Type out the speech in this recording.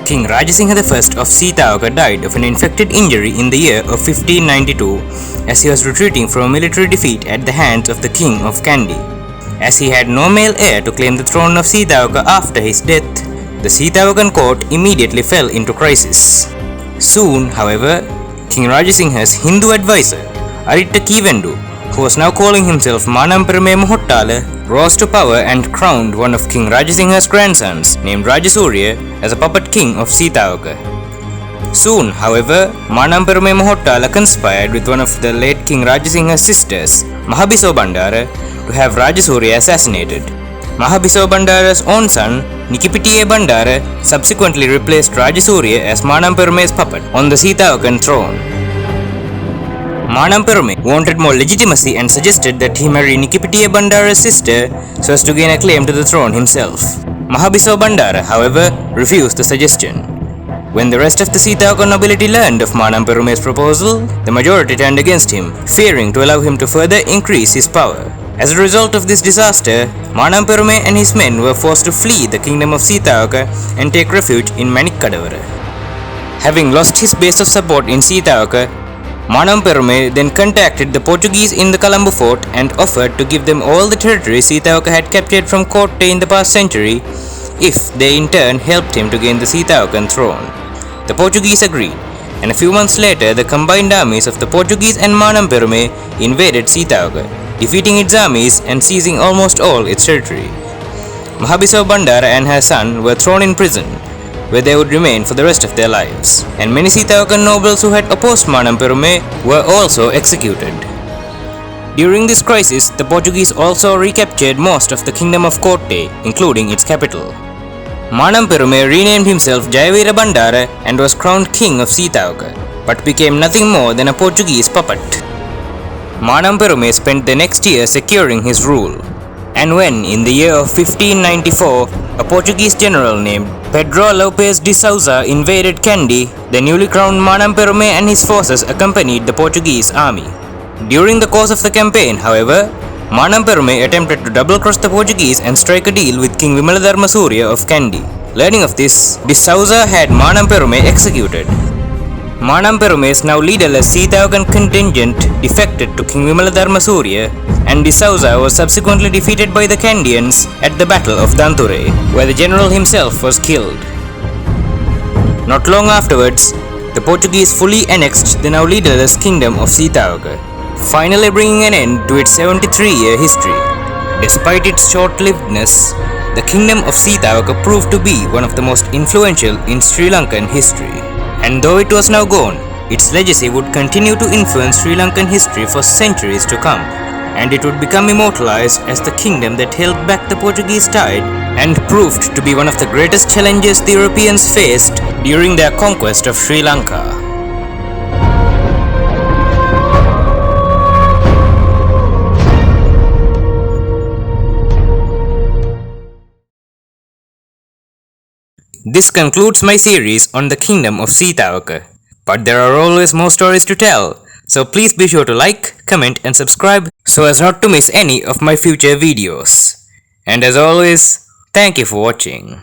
King Rajasinghe I of Seethawaka died of an infected injury in the year of 1592 as he was retreating from a military defeat at the hands of the King of Kandy. As he had no male heir to claim the throne of Seethawaka after his death, the Seethawakan court immediately fell into crisis. Soon, however, King Rajasinghe's Hindu advisor, Aritta Keiivendu, who was now calling himself Manamperame Mohottala, rose to power and crowned one of King Rajasinghe's grandsons, named Rajasurya, as a puppet king of Seethawaka. Soon, however, Manamperame Mohottala conspired with one of the late King Rajasinghe's sisters, Mahabiso Bandara, to have Rajasurya assassinated. Mahabiso Bandara's own son, Nikipitiye Bandara, subsequently replaced Rajasurya as Manamperame's puppet on the Seethawakan throne. Manamperame wanted more legitimacy and suggested that he marry Nikipitiye Bandara's sister so as to gain a claim to the throne himself. Mahabiso Bandara, however, refused the suggestion. When the rest of the Seethawaka nobility learned of Manamperame's proposal, the majority turned against him, fearing to allow him to further increase his power. As a result of this disaster, Manamperame and his men were forced to flee the Kingdom of Seethawaka and take refuge in Manikkadavara. Having lost his base of support in Seethawaka, Manamperame then contacted the Portuguese in the Colombo fort and offered to give them all the territory Seethawaka had captured from Corte in the past century if they in turn helped him to gain the Seethawakan throne. The Portuguese agreed, and a few months later the combined armies of the Portuguese and Manamperame invaded Seethawaka, defeating its armies and seizing almost all its territory. Mahabiso Bandara and her son were thrown in prison, where they would remain for the rest of their lives, and many Seethawakan nobles who had opposed Manamperame were also executed. During this crisis, the Portuguese also recaptured most of the kingdom of Corte, including its capital. Manamperame renamed himself Jayavira Bandara and was crowned king of Seethawaka, but became nothing more than a Portuguese puppet. Manamperame spent the next year securing his rule, and when, in the year of 1594, a Portuguese general named Pedro Lopes de Sousa invaded Kandy, the newly crowned Manamperame and his forces accompanied the Portuguese army. During the course of the campaign, however, Manamperame attempted to double-cross the Portuguese and strike a deal with King Vimaladharma Surya of Kandy. Learning of this, de Sousa had Manamperame executed. Manamperame's now leaderless Seethawakan contingent defected to King Vimaladharma Surya, and de Sousa was subsequently defeated by the Kandians at the Battle of Danture, where the general himself was killed. Not long afterwards, the Portuguese fully annexed the now leaderless Kingdom of Seethawaka, finally bringing an end to its 73-year history. Despite its short-livedness, the Kingdom of Seethawaka proved to be one of the most influential in Sri Lankan history. And though it was now gone, its legacy would continue to influence Sri Lankan history for centuries to come, and it would become immortalized as the kingdom that held back the Portuguese tide and proved to be one of the greatest challenges the Europeans faced during their conquest of Sri Lanka. This concludes my series on the Kingdom of Seethawaka, but there are always more stories to tell, so please be sure to like, comment and subscribe so as not to miss any of my future videos. And as always, thank you for watching.